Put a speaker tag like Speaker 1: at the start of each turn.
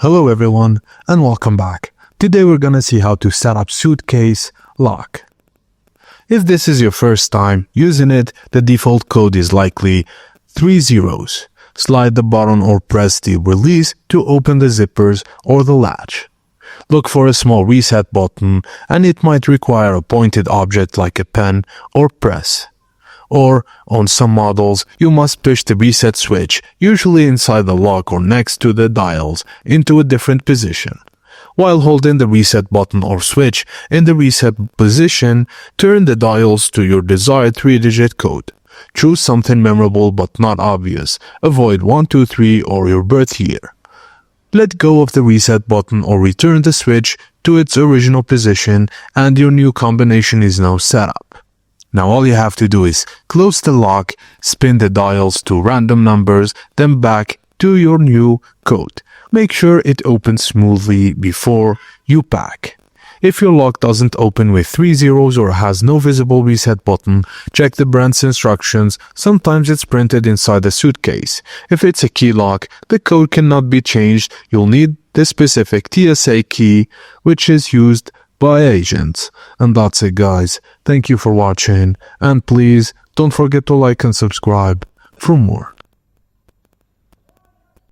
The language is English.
Speaker 1: Hello everyone and welcome back. Today we're gonna see how to set up Suitcase lock. If this is your first time using it, the default code is likely 3 zeros. Slide the button or press the release to open the zippers or the latch. Look for a small reset button and it might require a pointed object like a pen or press. Or, on some models, you must push the reset switch, usually inside the lock or next to the dials, into a different position. While holding the reset button or switch in the reset position, turn the dials to your desired 3-digit code. Choose something memorable but not obvious. Avoid 1, 2, 3 or your birth year. Let go of the reset button or return the switch to its original position and your new combination is now set up. Now all you have to do is close the lock, spin the dials to random numbers, then back to your new code. Make sure it opens smoothly before you pack. If your lock doesn't open with 3 zeros or has no visible reset button, check the brand's instructions. Sometimes it's printed inside the suitcase. If it's a key lock, the code cannot be changed. You'll need the specific TSA key, which is used by agents. And that's it, guys. Thank you for watching and please don't forget to like and subscribe for more.